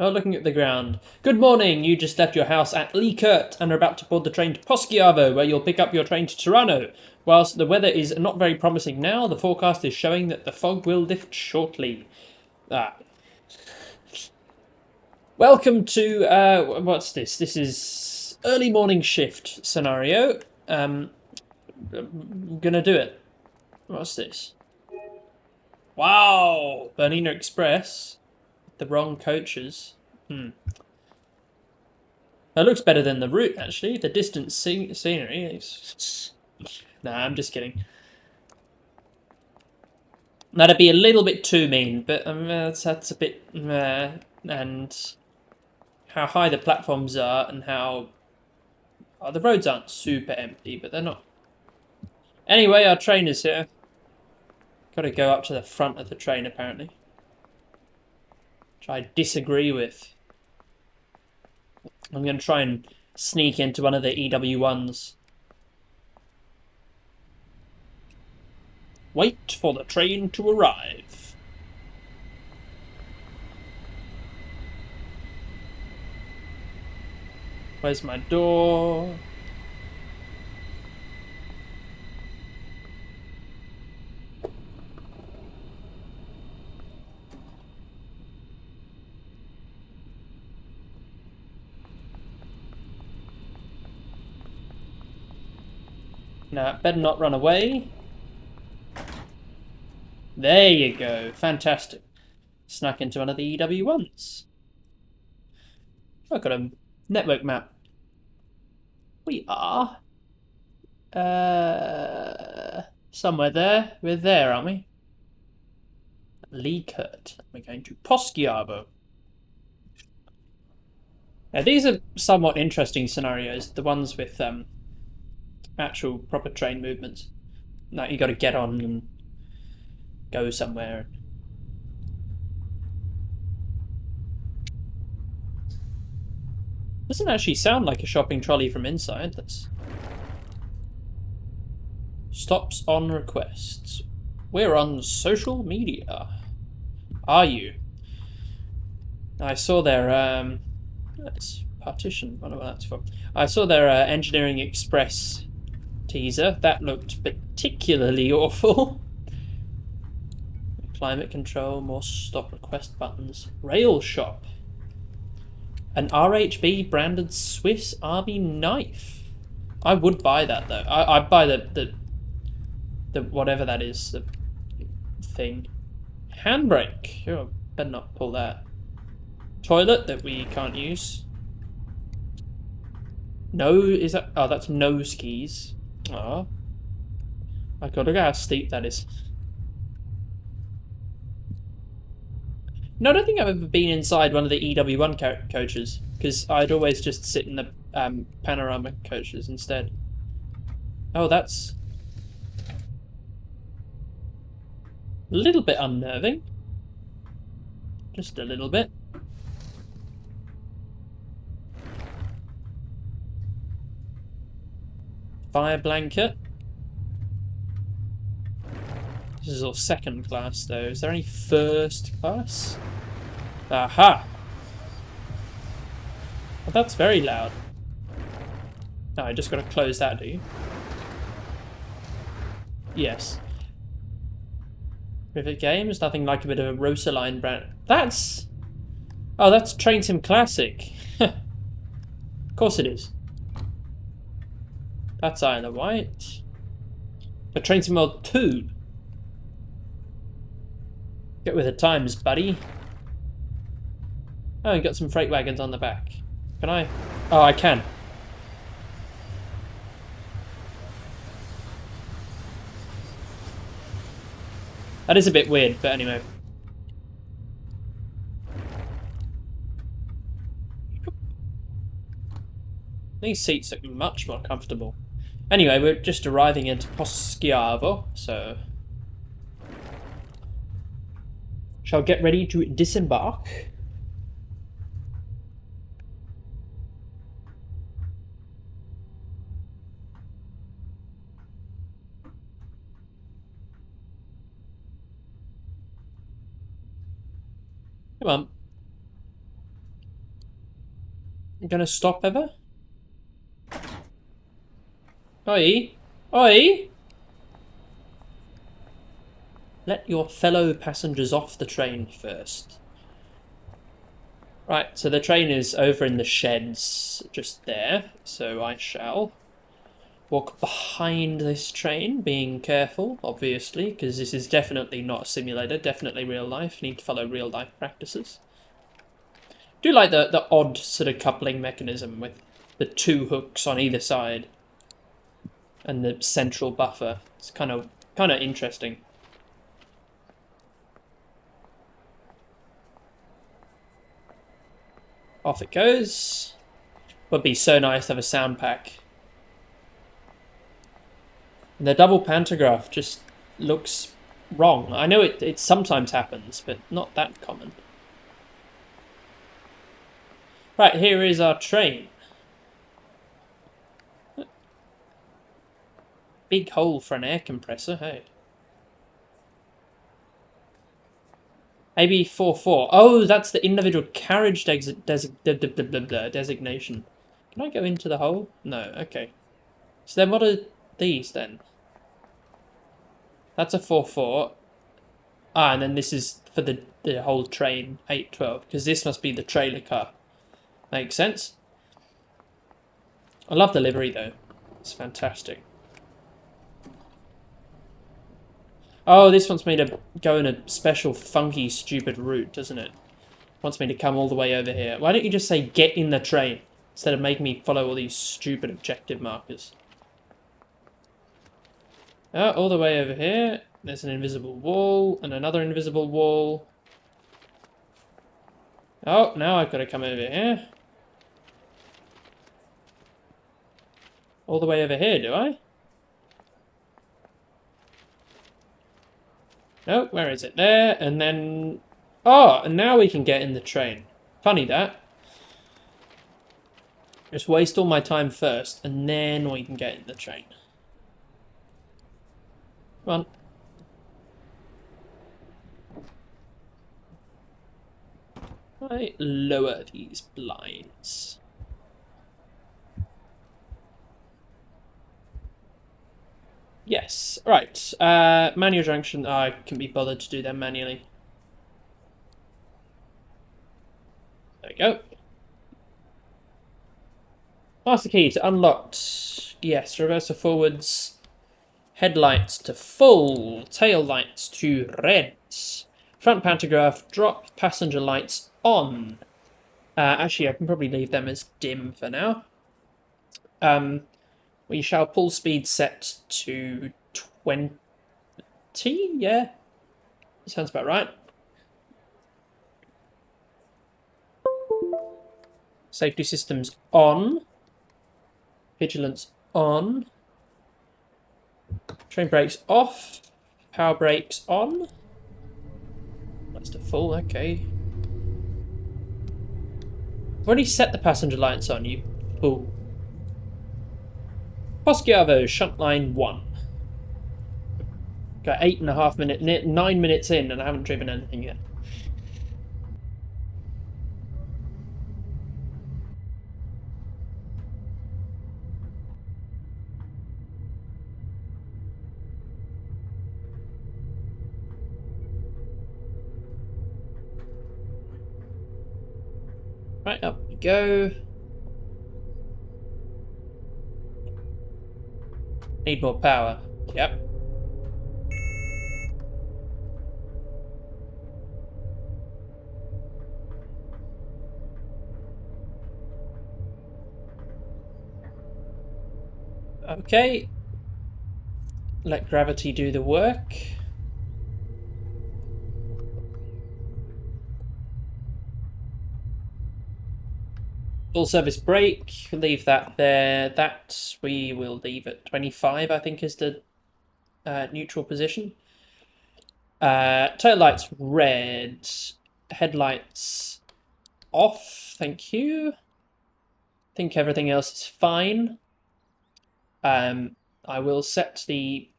looking at the ground. Good morning. You just left your house at Leekert and are about to board the train to Poschiavo, where you'll pick up your train to Tirano. Whilst the weather is not very promising now, the forecast is showing that the fog will lift shortly. Ah. Welcome to, what's this? This is early morning shift scenario. I'm gonna do it. What's this? Wow! Bernina Express. The wrong coaches. That looks better than the route, actually. The distant scenery is... Nah, I'm just kidding. That'd be a little bit too mean, but that's a bit... and how high the platforms are and how... Oh, the roads aren't super empty, but they're not. Anyway, our train is here. Got to go up to the front of the train, apparently. Which I disagree with. I'm going to try and sneak into one of the EW1s. Wait for the train to arrive. Where's my door? Nah, better not run away. There you go. Fantastic. Snuck into one of the EW1s. I've got a network map. We are... somewhere there. We're there, aren't we? Leekert. We're going to Poschiavo. Now, these are somewhat interesting scenarios. The ones with actual proper train movements. Now you got to get on and go somewhere. Doesn't actually sound like a shopping trolley from inside. That's stops on requests. We're on social media. Are you? I saw their that's partition. I don't know what that's for. I saw their Engineering Express teaser. That looked particularly awful. Climate control, more stop request buttons. Rail shop. An RHB branded Swiss Army knife. I would buy that though. I'd buy the whatever that is, the thing. Handbrake. Oh, better not pull that. Toilet that we can't use. No, is that? Oh, that's no skis. Oh, I gotta go how steep that is. No, I don't think I've ever been inside one of the EW1 coaches, because I'd always just sit in the panorama coaches instead. Oh, that's a little bit unnerving. Just a little bit. Fire blanket. This is all second class, though. Is there any first class? Aha! Well, that's very loud. No, I just got to close that, do you? Yes. Rivet Games, nothing like a bit of a Rosaline brand. That's... Oh, that's Train Sim Classic. Of course it is. That's Isle of Wight. But Train Sim World 2. Get with the times, buddy. Oh, you got some freight wagons on the back. Can I? Oh, I can. That is a bit weird, but anyway. These seats look much more comfortable. Anyway, we're just arriving into Poschiavo, so... Shall get ready to disembark. Come on. gonna stop ever? Oi! Oi! Let your fellow passengers off the train first. Right, so the train is over in the sheds just there, so I shall walk behind this train, being careful, obviously, because this is definitely not a simulator, definitely real life, need to follow real life practices. Do like the odd sort of coupling mechanism with the two hooks on either side and the central buffer. It's kind of interesting. Off it goes. Would be so nice to have a sound pack. And the double pantograph just looks wrong. I know it sometimes happens, but not that common. Right, here is our train. Big hole for an air compressor, hey. AB44. Oh, that's the individual carriage designation. Can I go into the hole? No, okay. So then what are these then? That's a 44. Ah, and then this is for the whole train, 812, because this must be the trailer car. Makes sense. I love the livery though. It's fantastic. Oh, this wants me to go in a special funky stupid route, doesn't it? Wants me to come all the way over here. Why don't you just say get in the train instead of making me follow all these stupid objective markers? Oh, all the way over here. There's an invisible wall and another invisible wall. Oh, now I've got to come over here. All the way over here, do I? No, where is it? There, and then... Oh, and now we can get in the train. Funny that. Just waste all my time first, and then we can get in the train. Come on. I lower these blinds. Yes, right. Manual junction. Oh, I can be bothered to do them manually. There we go. Master key to unlocked. Yes, reverser forwards. Headlights to full. Tail lights to red. Front pantograph drop. Passenger lights on. Actually, I can probably leave them as dim for now. We shall pull speed set to 20. Yeah, sounds about right. Safety systems on. Vigilance on. Train brakes off. Power brakes on. That's to full, okay. I've already set the passenger lights on, you fool. Poschiavo, shunt line 1. Got 8.5 minutes, 9 minutes in, and I haven't driven anything yet. Right, up we go. Need more power. Yep. Okay. Let gravity do the work. Full service brake, leave that there. That we will leave at 25, I think, is the neutral position. Tail lights red. Headlights off, thank you. I think everything else is fine. I will set the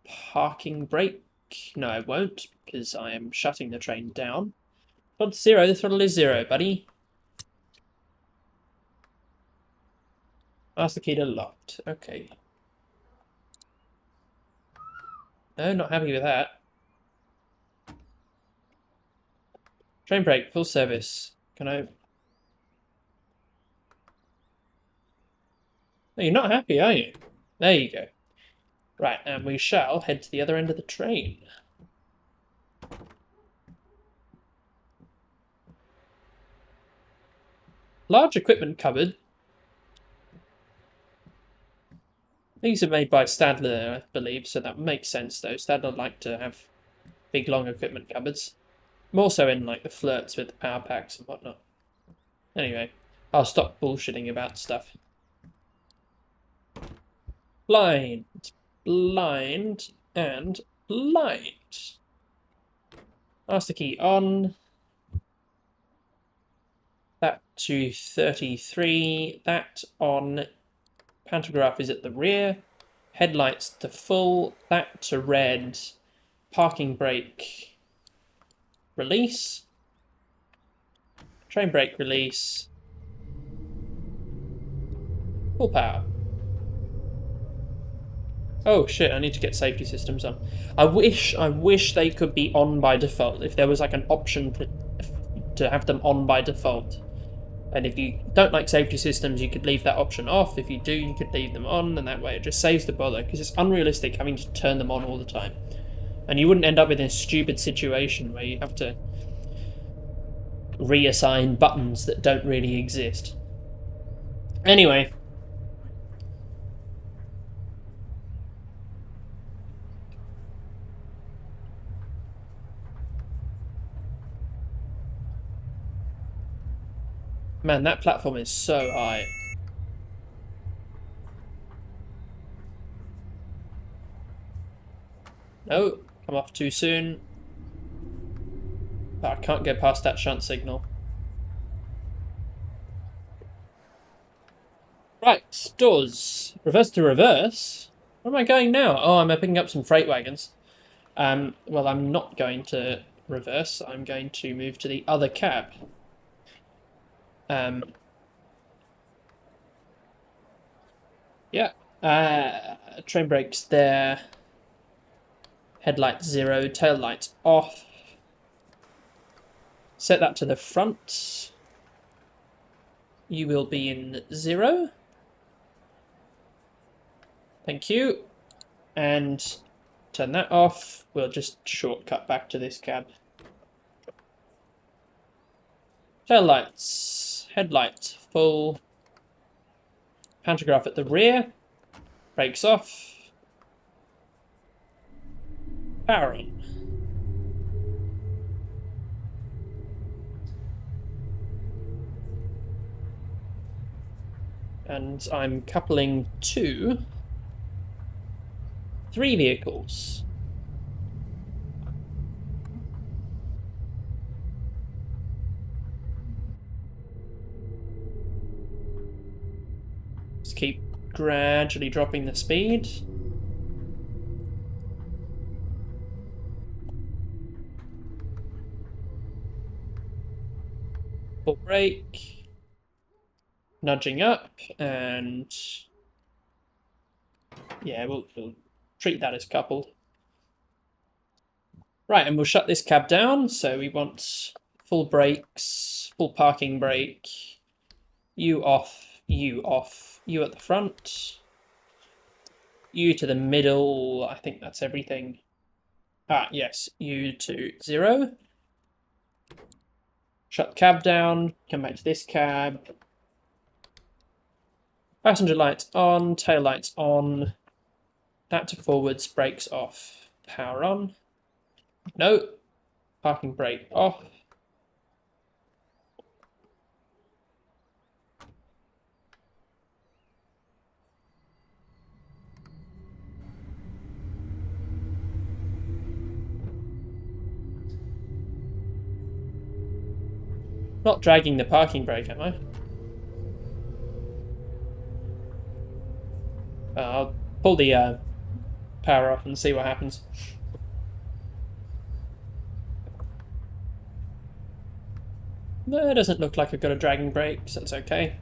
parking brake. No, I won't, because I am shutting the train down. Throttle 0, the throttle is 0, buddy. Ask the key to locked. Okay. No, not happy with that. Train brake, full service. Can I... No, you're not happy, are you? There you go. Right, and we shall head to the other end of the train. Large equipment cupboard. These are made by Stadler, I believe, so that makes sense, though. Stadler like to have big, long equipment cupboards. More so in, like, the flirts with the power packs and whatnot. Anyway, I'll stop bullshitting about stuff. Blind, blind, and blind. Master key on. That to 33. That on. Pantograph is at the rear. Headlights to full. That to red. Parking brake. Release. Train brake release. Full power. Oh shit, I need to get safety systems on. I wish they could be on by default. If there was like an option to have them on by default. And if you don't like safety systems, you could leave that option off. If you do, you could leave them on, and that way it just saves the bother, because it's unrealistic having to turn them on all the time. And you wouldn't end up in a stupid situation where you have to reassign buttons that don't really exist. Anyway. Man, that platform is so high. No, come off too soon. Oh, I can't go past that shunt signal. Right, doors. Reverse to reverse. Where am I going now? Oh, I'm picking up some freight wagons. Well, I'm not going to reverse. I'm going to move to the other cab. Yeah. Train brakes there. Headlights 0. Tail lights off. Set that to the front. You will be in 0. Thank you. And turn that off. We'll just shortcut back to this cab. Tail lights. Headlights full. Pantograph at the rear. Brakes off. Power on. And I'm coupling 2, 3 vehicles. Just keep gradually dropping the speed. Full brake. Nudging up, and yeah, we'll treat that as coupled. Right, and we'll shut this cab down. So we want full brakes, full parking brake. You off, you off, you at the front. You to the middle. I think that's everything. Ah, yes, you to 0. Shut the cab down. Come back to this cab. Passenger lights on, tail lights on. That to forwards, brakes off. Power on. No. Parking brake off. Not dragging the parking brake, am I? I'll pull the power off and see what happens. No, it doesn't look like I've got a dragging brake, so it's okay.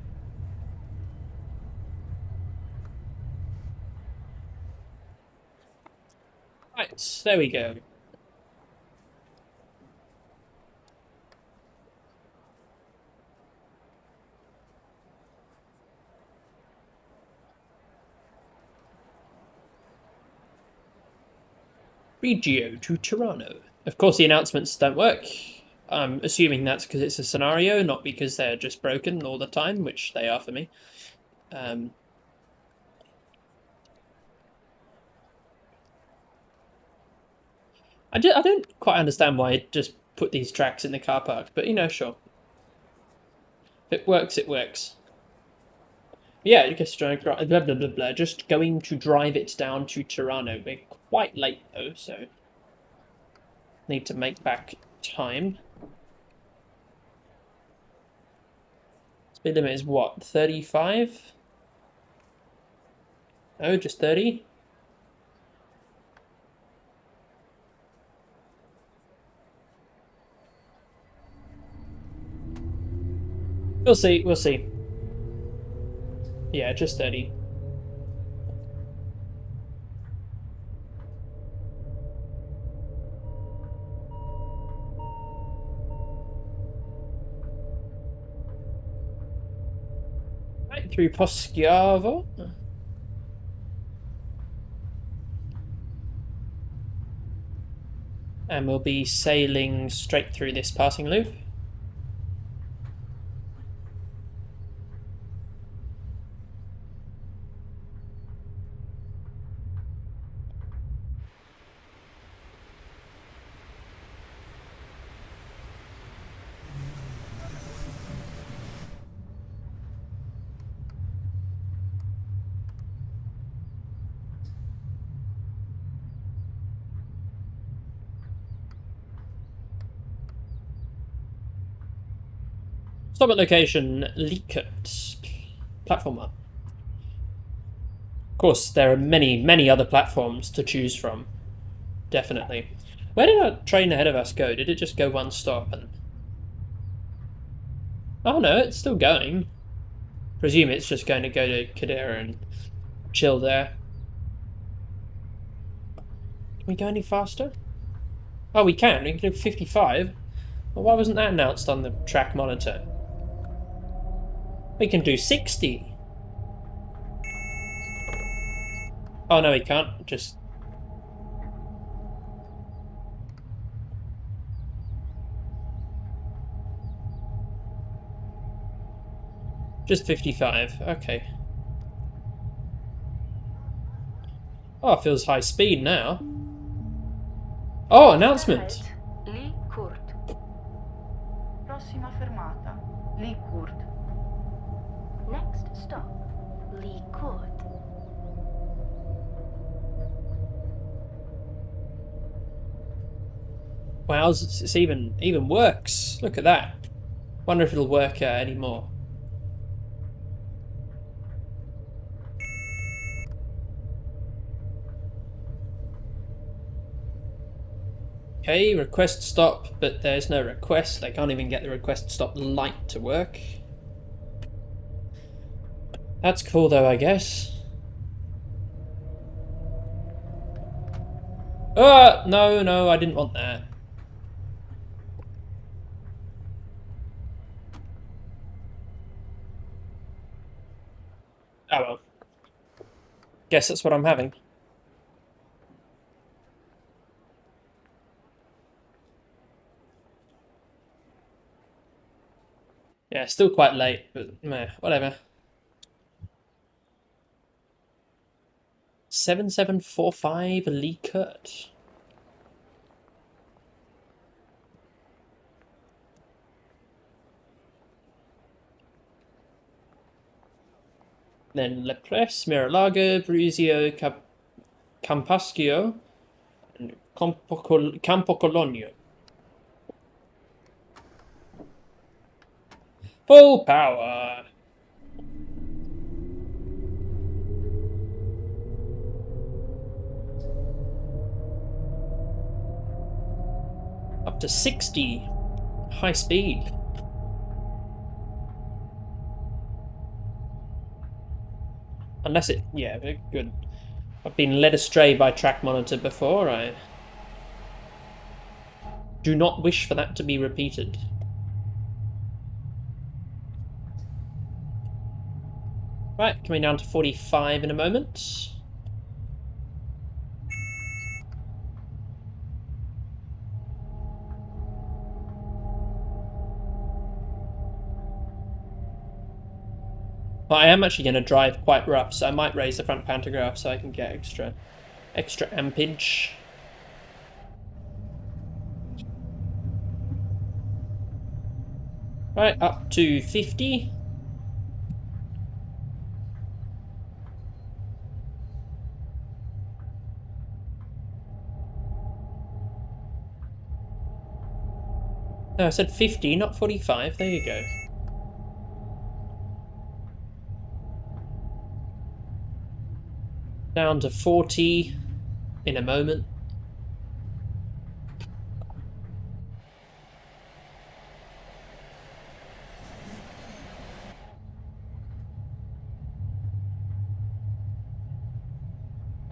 points. There we go. Regio to Toronto. Of course, the announcements don't work. I'm assuming that's because it's a scenario, not because they're just broken all the time, which they are for me. Um, I don't quite understand why it just put these tracks in the car park, but sure. If it works, it works. Yeah, you just blah blah blah blah. Just going to drive it down to Toronto. We're quite late though, so need to make back time. Speed limit is what, 35? Oh, just 30? We'll see, we'll see. Yeah, just 30. Right through Poschiavo. And we'll be sailing straight through this passing loop. Stop at location Likert. Platform up. Of course, there are many, many other platforms to choose from. Definitely. Where did our train ahead of us go? Did it just go one stop and... Oh no, it's still going. Presume it's just going to go to Kadera and chill there. Can we go any faster? Oh, we can. We can do 55. Well, why wasn't that announced on the track monitor? We can do 60. Oh no, we can't. Just 55. Okay. Oh, it feels high speed now. Oh, announcement. Lee Court. Prossima fermata, Lee Court. Next stop, Lee Court. Wow, it's even works. Look at that. Wonder if it'll work anymore. Okay, request stop, but there's no request. They can't even get the request stop light to work. That's cool though, I guess. No, I didn't want that. Oh well. Guess that's what I'm having. Yeah, still quite late, but meh, whatever. 7745 Lee Kurt. Then Le Presse, Miralago, Bruzio, Campascio, and Campo Cologno. Full power. Up to 60. High speed. Unless it... Yeah, good. I've been led astray by track monitor before. Do not wish for that to be repeated. Right, coming down to 45 in a moment. But I am actually going to drive quite rough, so I might raise the front pantograph so I can get extra ampage. Right, up to 50. No, I said 50, not 45. There you go. Down to 40 in a moment.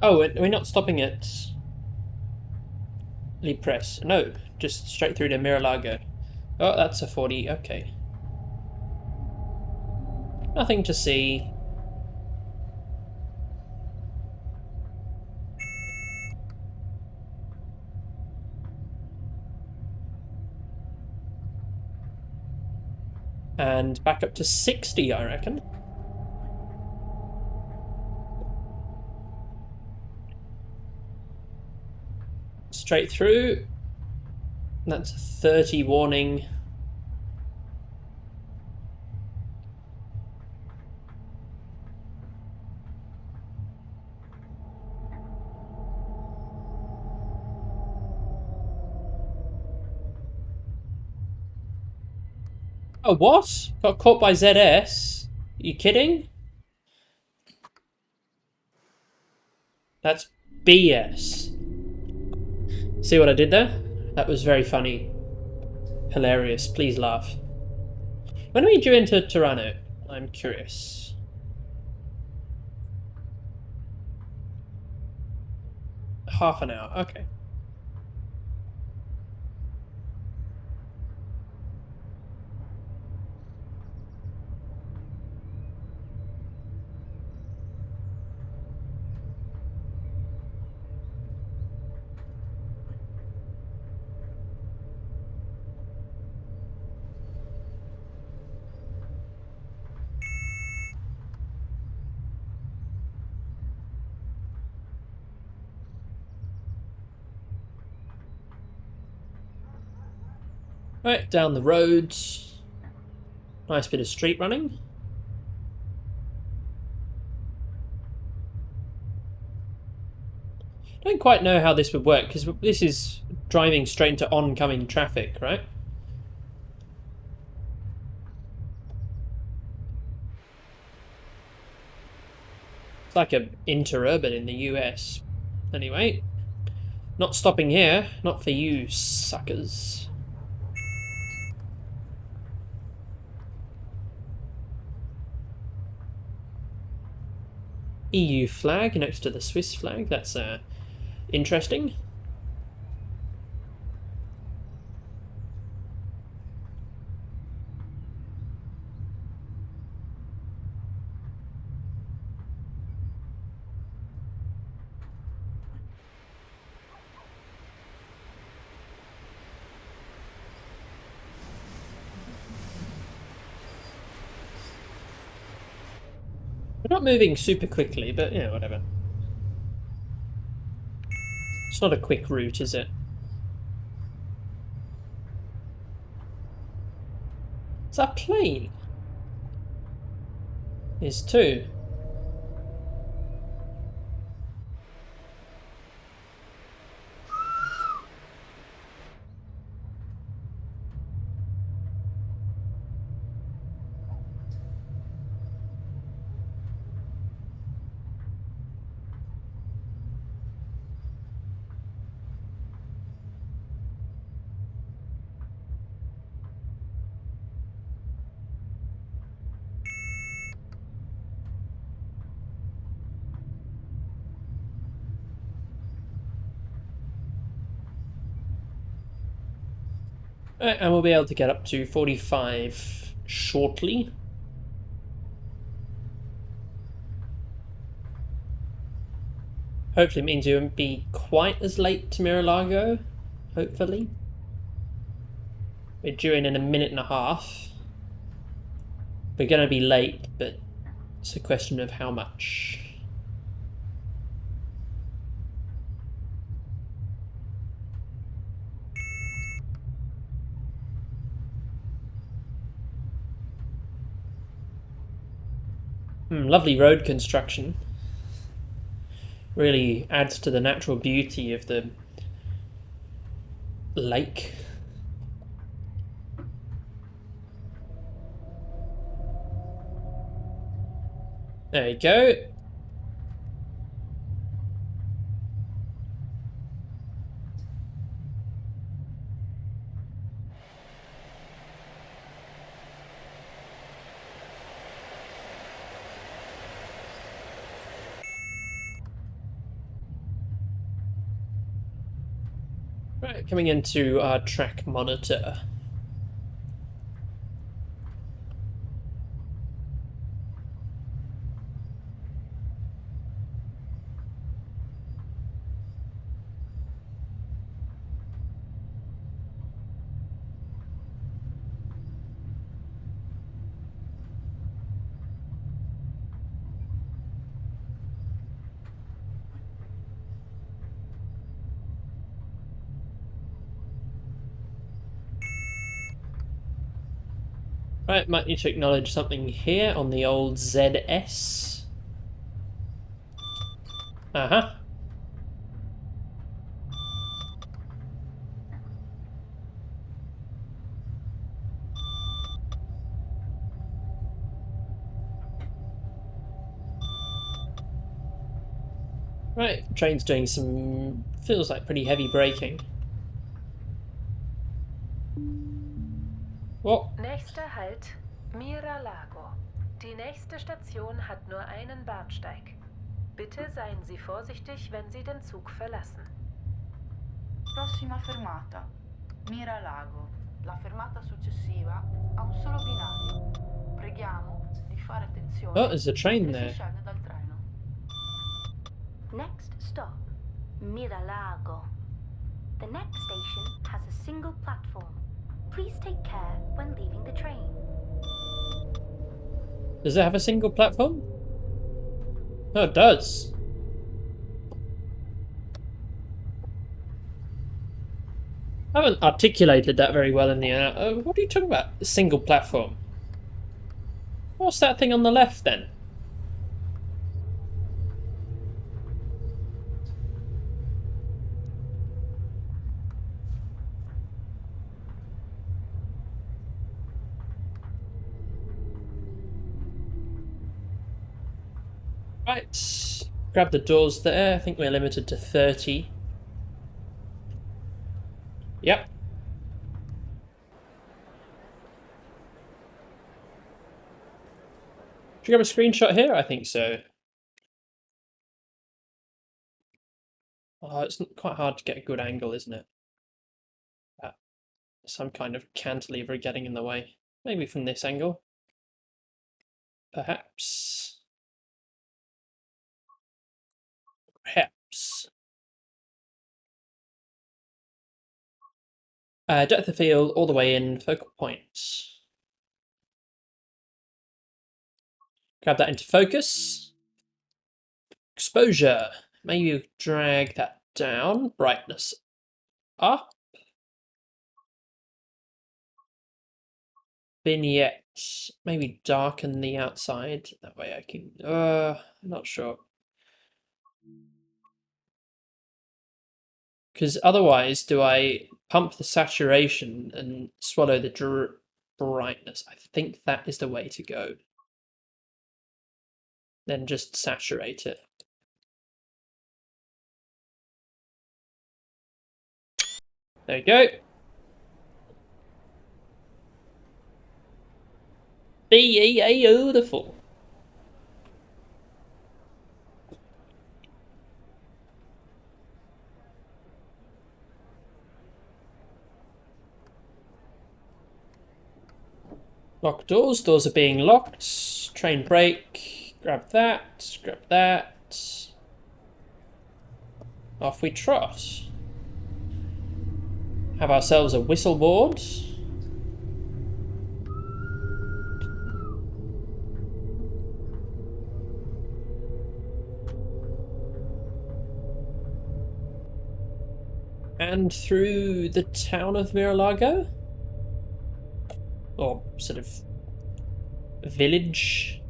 Oh, we're not stopping at Press. No, just straight through to Miralargo. Oh, that's a 40. Okay. Nothing to see. And back up to 60, I reckon. Straight through. That's a 30 warning. Oh, what? Got caught by ZS? Are you kidding? That's BS. See what I did there? That was very funny. Hilarious. Please laugh. When are we due into Toronto? I'm curious. Half an hour. Okay. Right, down the road. Nice bit of street running. Don't quite know how this would work, because this is driving straight into oncoming traffic, right? It's like an interurban in the US. Anyway, not stopping here. Not for you, suckers. EU flag next to the Swiss flag. That's interesting. We're not moving super quickly, but yeah, whatever. It's not a quick route, is it? Is that a plane? Is too. Right, and we'll be able to get up to 45 shortly. Hopefully it means you won't be quite as late to Mira-Lago. Hopefully. We're due in a minute and a half. We're going to be late, but it's a question of how much. Lovely road construction. Really adds to the natural beauty of the lake. There you go. Right, coming into our track monitor. Right, might need to acknowledge something here on the old ZS. Uh-huh. Right, train's doing some, feels like pretty heavy braking. What? Nächster Halt, Mira-Lago. Die nächste Station hat nur einen Bahnsteig. Bitte seien Sie vorsichtig, wenn Sie den Zug verlassen. Prossima fermata, Mira-Lago. La fermata successiva ha un solo binario. Preghiamo di fare attenzione Oh, there's a train mentre si there. scende dal treno. Next stop, Mira-Lago. The next station has a single platform. Please take care when leaving the train. Does it have a single platform? Oh, it does. I haven't articulated that very well in the what are you talking about? A single platform. What's that thing on the left then? Right. Grab the doors there. I think we're limited to 30. Yep. Should we grab a screenshot here? I think so. Oh, it's quite hard to get a good angle, isn't it? Some kind of cantilever getting in the way. Maybe from this angle. Perhaps. Perhaps. Depth of field all the way in, focal point. Grab that into focus. Exposure. Maybe drag that down. Brightness up. Vignette. Maybe darken the outside. That way I can... not sure. Because otherwise, do I pump the saturation and swallow the brightness? I think that is the way to go. Then just saturate it. There you go. Beautiful. Lock doors. Doors are being locked. Train brake. Grab that. Grab that. Off we trot. Have ourselves a whistle board. And through the town of Miralago? Or sort of village?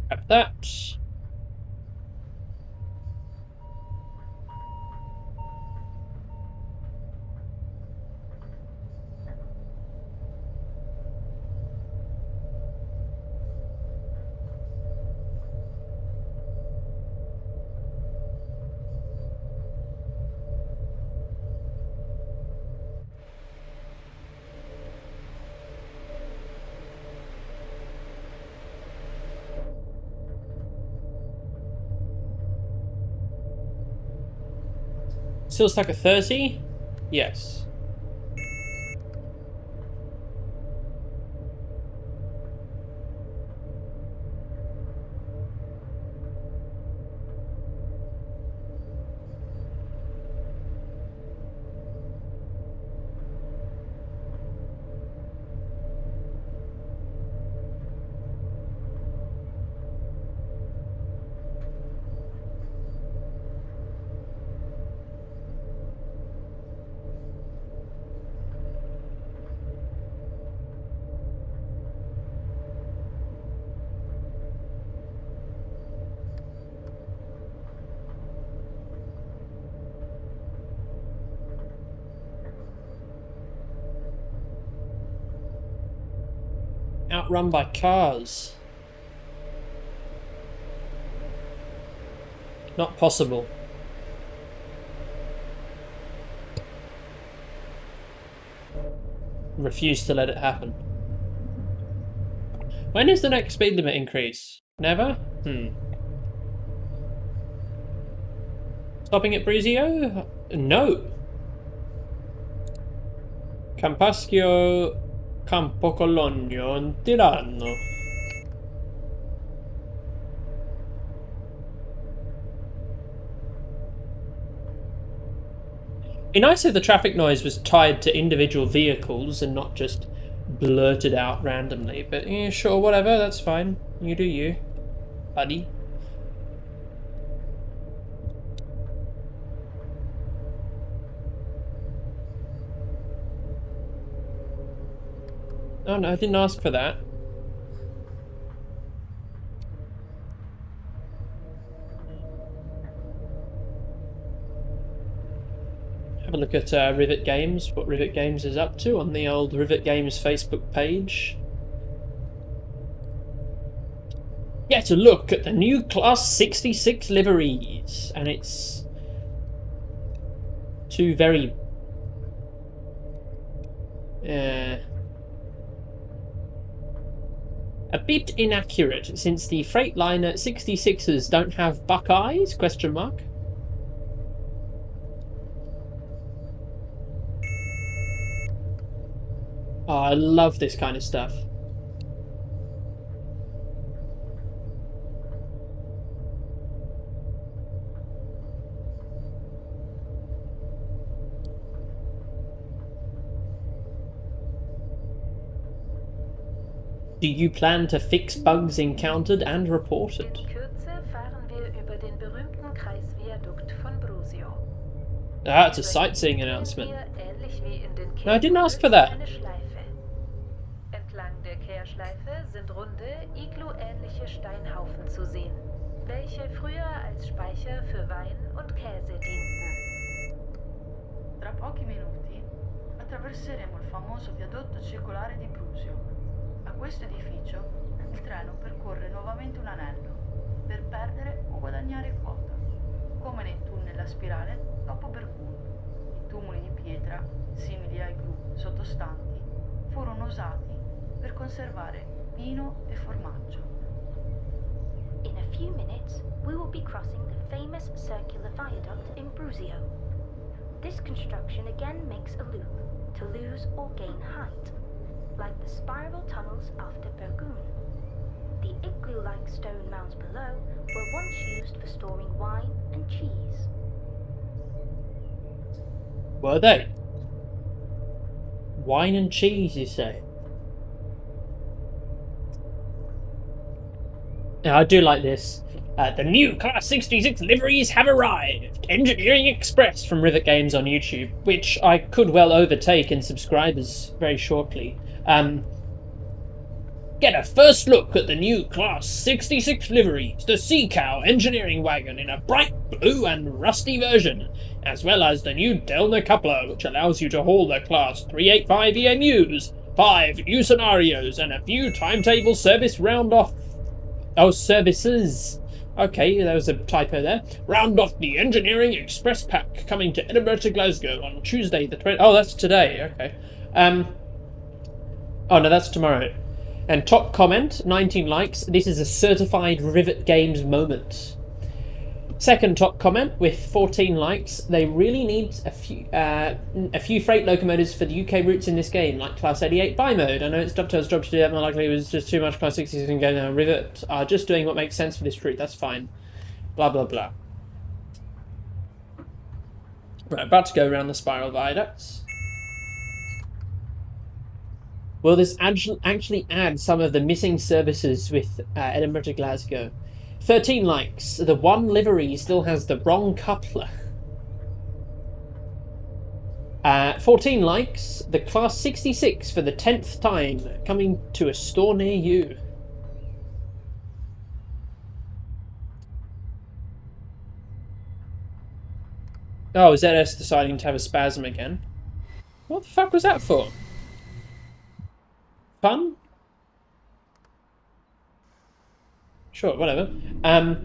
Grab that. Still stuck at 30? Yes. Outrun by cars. Not possible. Refuse to let it happen. When is the next speed limit increase? Never? Stopping at Bruzio? No. Campaschio Campocologno in Tirano. It'd be nice if the traffic noise was tied to individual vehicles and not just blurted out randomly, but yeah, sure, whatever, that's fine. You do you, buddy. Oh no, I didn't ask for that. Have a look at Rivet Games, what Rivet Games is up to on the old Rivet Games Facebook page. Get a look at the new Class 66 liveries, and it's two very a bit inaccurate, since the Freightliner 66s don't have buckeyes? Question mark. Oh, I love this kind of stuff. Do you plan to fix bugs encountered and reported? In Kürze fahren wir über den berühmten Kreisviadukt von Bruzio. Ah, it's a sightseeing announcement. Ähnlich wie in den No, I didn't ask for that. eine Schleife. Entlang der Kehrschleife sind runde, iglu-ähnliche Steinhaufen zu sehen, welche früher als Speicher für Wein und Käse dienten. Tra pochi minuti attraverseremo il famoso viadotto circolare di Bruzio. A questo edificio il treno percorre nuovamente un anello per perdere o guadagnare quota, come nei tunnel a spirale dopo Bergamo. I tumuli di pietra, simili ai gru sottostanti, furono usati per conservare vino e formaggio. In a few minutes, we will be crossing the famous circular viaduct in Bruzio. This construction again makes a loop to lose or gain height, like the spiral tunnels after Burgoon. The igloo-like stone mounds below were once used for storing wine and cheese. Were they? Wine and cheese, you say? Yeah, I do like this. The new Class 66 liveries have arrived! Engineering Express from Rivet Games on YouTube, which I could well overtake in subscribers very shortly. Get a first look at the new Class 66 liveries, the Sea Cow engineering wagon in a bright blue and rusty version, as well as the new Delna coupler, which allows you to haul the Class 385 EMUs, 5 new scenarios, and a few timetable service round-off... Oh, services. Okay, there was a typo there. Round off the Engineering Express pack coming to Edinburgh to Glasgow on Tuesday the 20th. Oh, that's today. Okay. Oh, no, that's tomorrow. And top comment, 19 likes. This is a certified Rivet Games moment. Second top comment with 14 likes. They really need a few freight locomotives for the UK routes in this game, like Class 88 buy mode. I know it's Dovetail's job to do that, more likely it was just too much Class 66 and go now. Rivet are just doing what makes sense for this route, that's fine. Blah, blah, blah. Right, about to go around the spiral viaducts. Will this actually add some of the missing services with Edinburgh to Glasgow? 13 likes. The one livery still has the wrong coupler. 14 likes. The Class 66 for the 10th time coming to a store near you. Oh, is that us deciding to have a spasm again? What the fuck was that for? Fun? Sure, whatever. A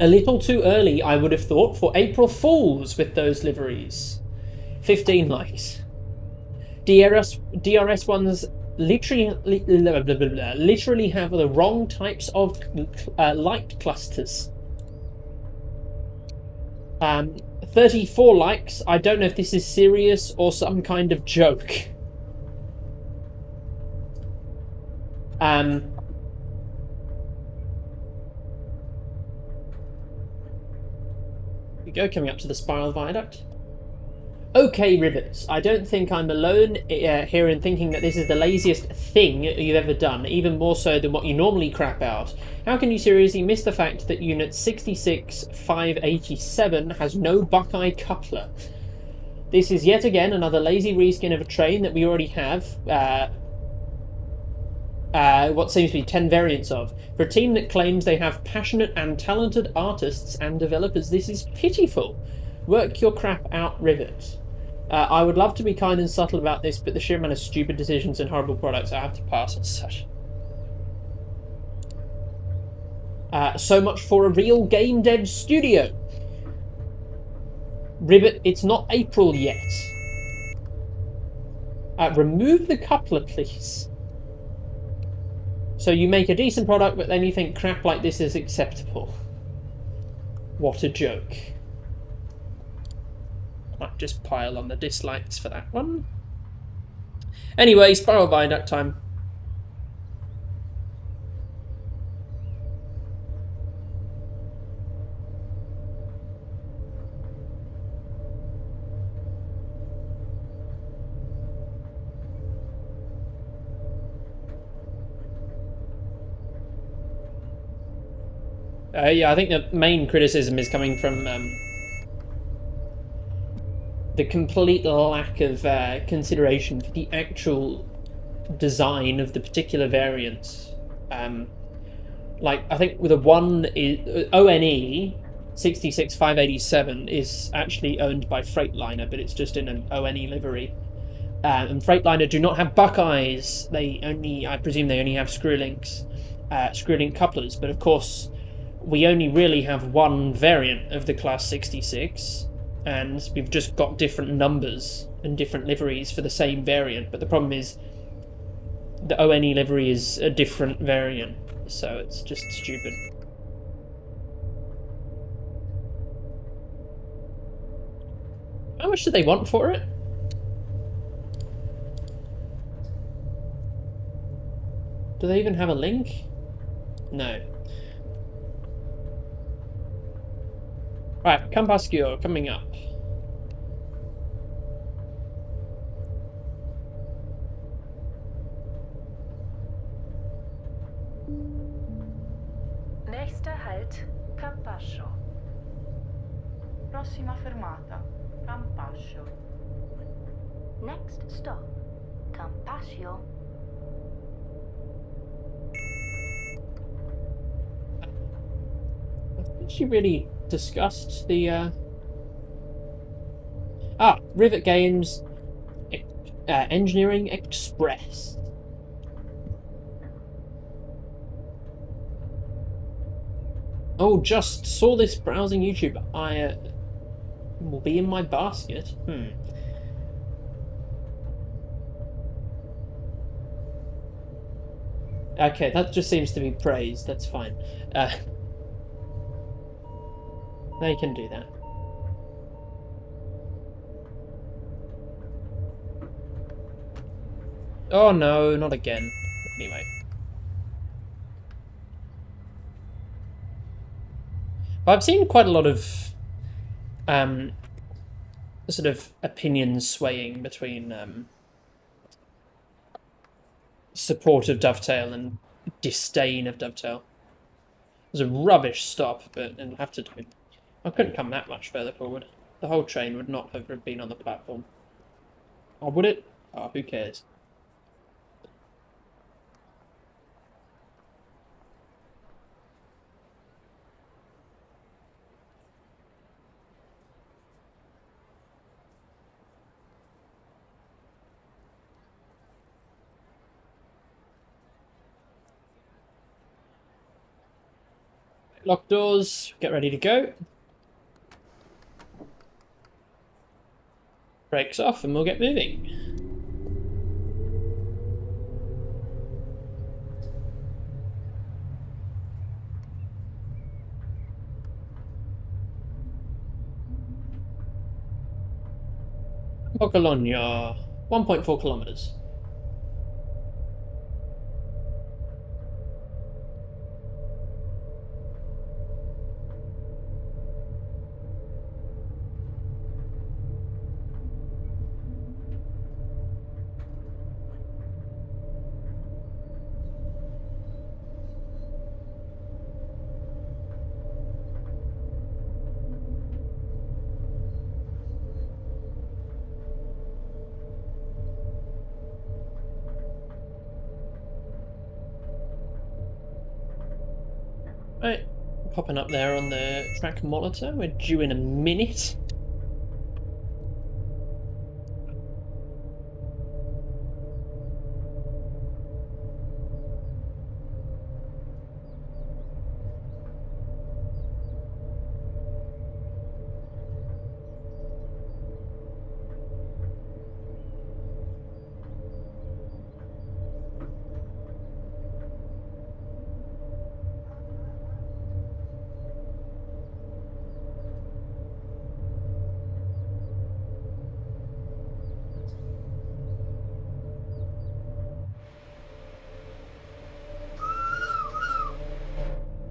little too early, I would have thought, for April Fools with those liveries. 15 likes. DRS ones literally have the wrong types of light clusters. 34 likes. I don't know if this is serious or some kind of joke. We go, coming up to the spiral viaduct. Okay, Rivets, I don't think I'm alone here in thinking that this is the laziest thing you've ever done, even more so than what you normally crap out. How can you seriously miss the fact that Unit 66587 has no Buckeye coupler? This is yet again another lazy reskin of a train that we already have, what seems to be 10 variants of. For a team that claims they have passionate and talented artists and developers, this is pitiful. Work your crap out, Rivet. I would love to be kind and subtle about this, but the sheer amount of stupid decisions and horrible products I have to pass on such. So much for a real game dev studio. Rivet, it's not April yet. Remove the coupler, please. So you make a decent product, but then you think crap like this is acceptable. What a joke. Might just pile on the dislikes for that one. Anyway, spiral viaduct time. Yeah, I think the main criticism is coming from the complete lack of consideration for the actual design of the particular variants. Like, I think with the one is ONE 66587 is actually owned by Freightliner, but it's just in an ONE livery. And Freightliner do not have Buckeyes. They only, I presume, they only have screw links, screw link couplers. But of course, we only really have one variant of the Class 66. and we've just got different numbers and different liveries for the same variant. But the problem is the ONE livery is a different variant, so it's just stupid. How much do they want for it? Do they even have a link? No. Right, Campascio coming up. Nächster Halt, Campascio. Prossima fermata, Campascio. Next stop, Campascio. I think she really discussed the Rivet Games Engineering Express. Oh, just saw this browsing YouTube. I will be in my basket. Okay, that just seems to be praised. That's fine. They can do that. Oh no, not again. Anyway. I've seen quite a lot of sort of opinions swaying between support of Dovetail and disdain of Dovetail. It was a rubbish stop, but it'll have to do. I couldn't come that much further forward. The whole train would not have been on the platform. Or would it? Oh, who cares? Lock doors, get ready to go. Brakes off and we'll get moving. Bologna, 1.4 kilometers. Right, popping up there on the track monitor. We're due in a minute.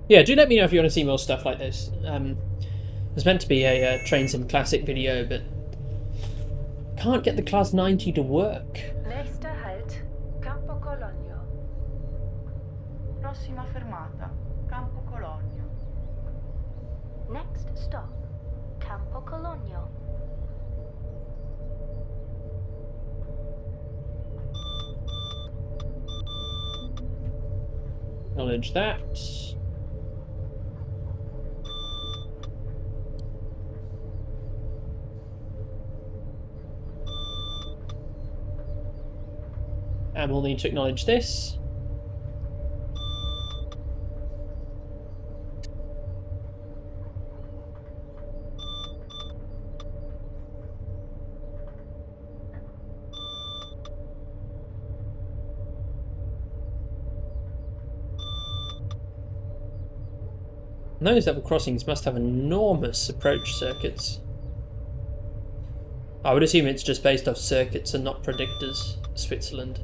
Yeah, do let me know if you want to see more stuff like this. There's meant to be a Train Sim Classic video, but can't get the Class 90 to work. Nächster Halt, Campo Cologno. Prossima fermata, Campo Cologno. Next stop, Campo Cologno. Acknowledge that. And we'll need to acknowledge this. And those level crossings must have enormous approach circuits. I would assume it's just based off circuits and not predictors, Switzerland.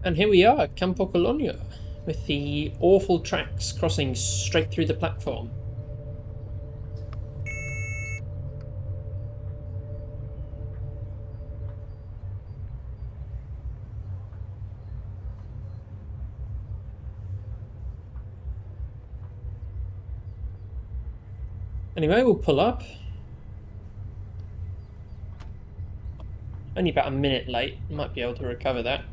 And here we are, Campo Cologno, with the awful tracks crossing straight through the platform. Anyway, we'll pull up. Only about a minute late, might be able to recover that.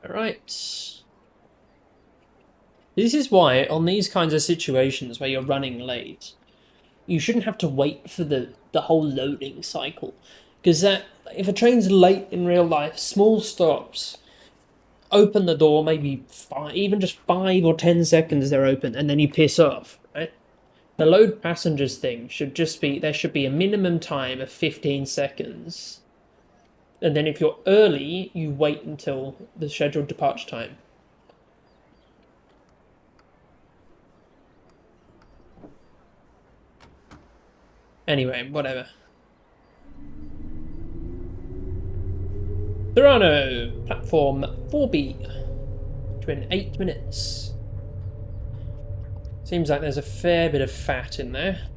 Alright. This is why, on these kinds of situations where you're running late, you shouldn't have to wait for the whole loading cycle. Because if a train's late in real life, small stops open the door, maybe even just 5 or 10 seconds they're open, and then you piss off, right? The load passengers thing should just be, there should be a minimum time of 15 seconds. And then if you're early, you wait until the scheduled departure time. Anyway, whatever. Toronto, platform 4B, to in 8 minutes. Seems like there's a fair bit of fat in there.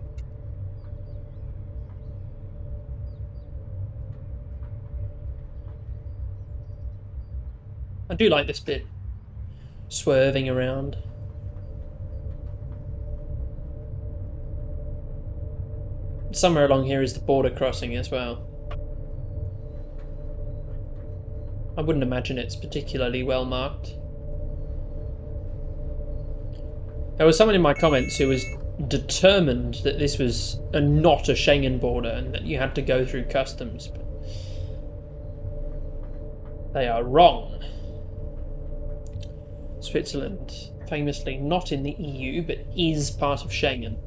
I do like this bit, swerving around. Somewhere along here is the border crossing as well. I wouldn't imagine it's particularly well marked. There was someone in my comments who was determined that this was not a Schengen border and that you had to go through customs. But they are wrong. Switzerland, famously not in the EU, but is part of Schengen.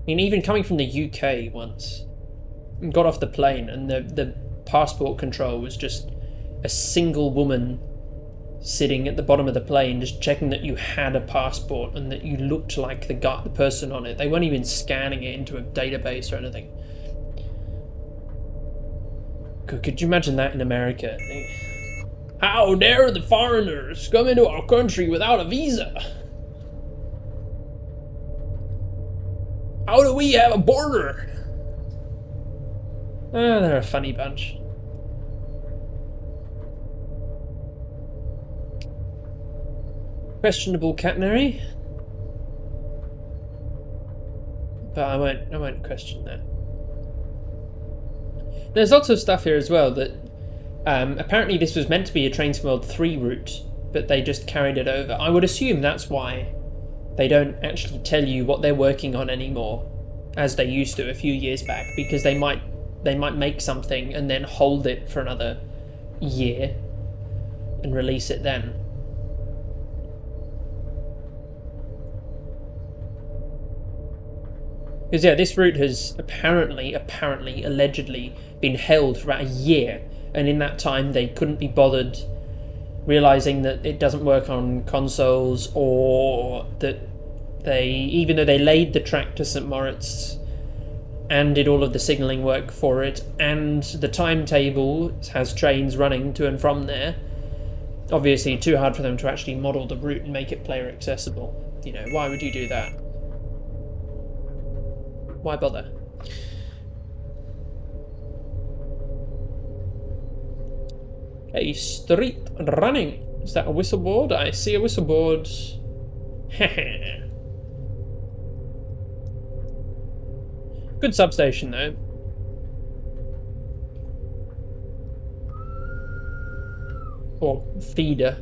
I mean, even coming from the UK once, got off the plane and the passport control was just a single woman sitting at the bottom of the plane just checking that you had a passport and that you looked like the person on it. They weren't even scanning it into a database or anything. Could you imagine that in America? How dare the foreigners come into our country without a visa? How do we have a border? They're a funny bunch. Questionable catenary. But I won't question that. There's lots of stuff here as well that apparently this was meant to be a Trains World 3 route, but they just carried it over. I would assume that's why they don't actually tell you what they're working on anymore, as they used to a few years back, because they might make something and then hold it for another year and release it then. Because yeah, this route has apparently, allegedly been held for about a year, and in that time they couldn't be bothered realizing that it doesn't work on consoles, or that even though they laid the track to St. Moritz and did all of the signalling work for it, and the timetable has trains running to and from there, obviously too hard for them to actually model the route and make it player accessible. You know, why would you do that? Why bother? Okay, street running. Is that a whistleboard? I see a whistleboard. Good substation though. Or feeder.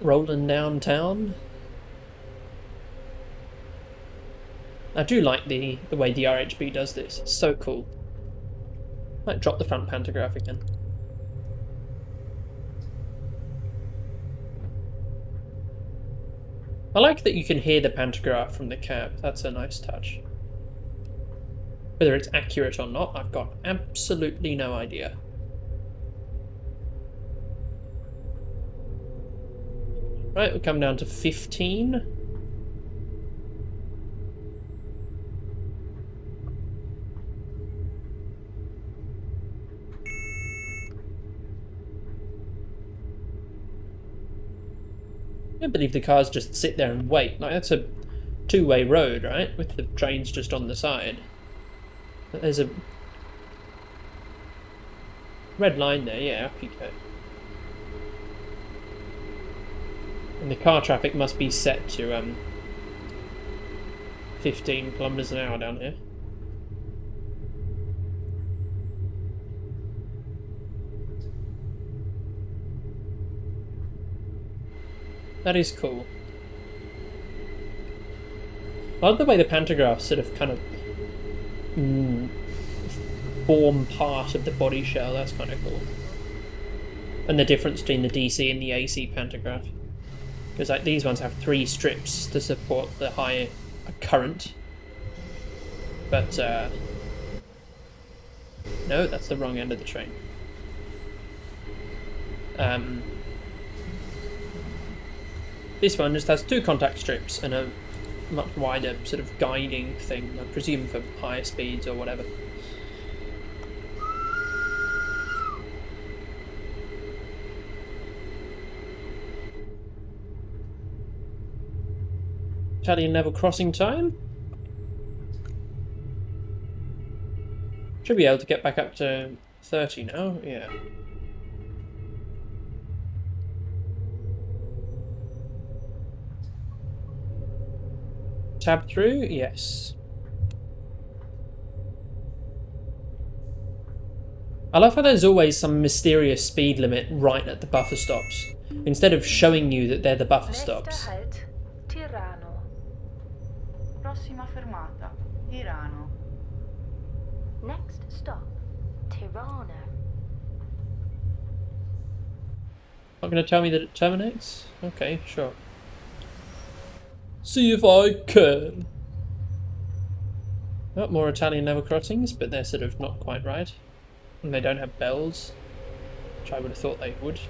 Rolling downtown. I do like the way the RHB does this. It's so cool. Might drop the front pantograph again. I like that you can hear the pantograph from the cab. That's a nice touch. Whether it's accurate or not, I've got absolutely no idea. Right, we come down to 15. I can't believe the cars just sit there and wait. Like, that's a two-way road, right? With the trains just on the side. There's a red line there, yeah, up you go. And the car traffic must be set to 15 kilometers an hour down here. That is cool. I love the way the pantographs sort of kind of form part of the body shell. That's kind of cool. And the difference between the DC and the AC pantograph. Because like these ones have 3 strips to support the high current. But no, that's the wrong end of the train. This one just has 2 contact strips and a much wider sort of guiding thing, I presume for higher speeds or whatever. Italian level crossing time. Should be able to get back up to 30 now, yeah. Tab through, yes. I love how there's always some mysterious speed limit right at the buffer stops, instead of showing you that they're the buffer stops. Nächster Halt, Tirano. Prossima fermata, Tirano. Next stop, Tirana. Not going to tell me that it terminates? Okay, sure. See if I can. Oh, more Italian level crossings, but they're sort of not quite right. And they don't have bells, which I would have thought they would.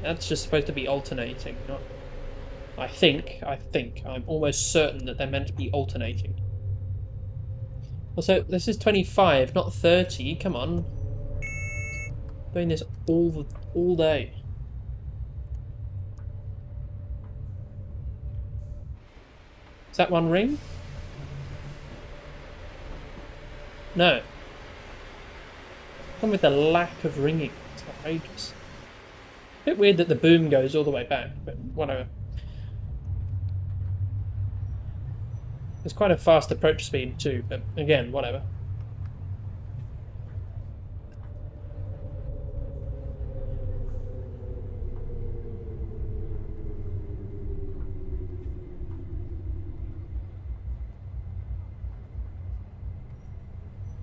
That's just supposed to be alternating, not... I think, I'm almost certain that they're meant to be alternating. Also, this is 25, not 30, come on. Doing this all day. Is that one ring? No. Come with the lack of ringing. It's outrageous. A bit weird that the boom goes all the way back, but whatever. There's quite a fast approach speed too, but again, whatever.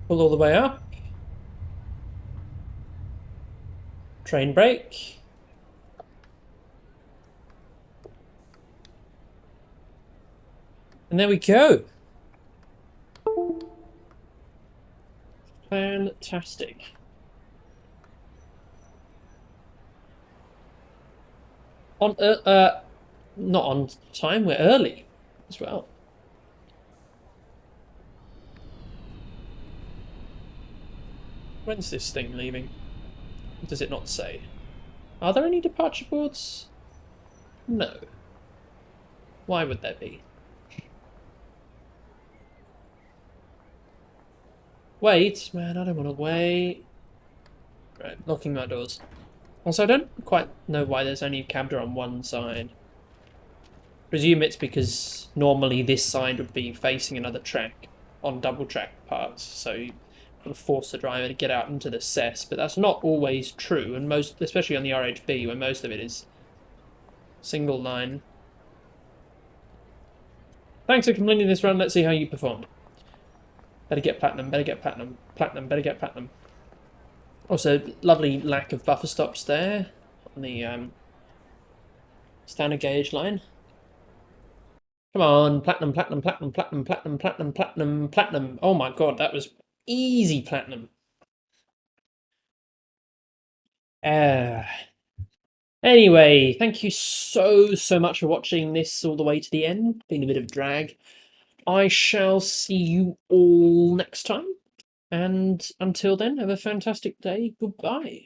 Pull all the way up. Train brake. And there we go. Fantastic. On not on time, we're early as well. When's this thing leaving? Does it not say? Are there any departure boards? No. Why would there be? Wait, man, I don't want to wait. Right, locking my doors. Also, I don't quite know why there's only a cab door on one side. Presume it's because normally this side would be facing another track on double track parts, so you kind of force the driver to get out into the cess, but that's not always true, and most, especially on the RHB, where most of it is Single line. Thanks for completing this run. Let's see how you performed. Better get platinum, better get platinum, platinum, better get platinum. Also, lovely lack of buffer stops there on the standard gauge line. Come on, platinum, platinum, platinum, platinum, platinum, platinum, platinum, platinum. Oh my god, that was easy platinum. Anyway, thank you so much for watching this all the way to the end. Been a bit of drag. I shall see you all next time. And until then, have a fantastic day. Goodbye.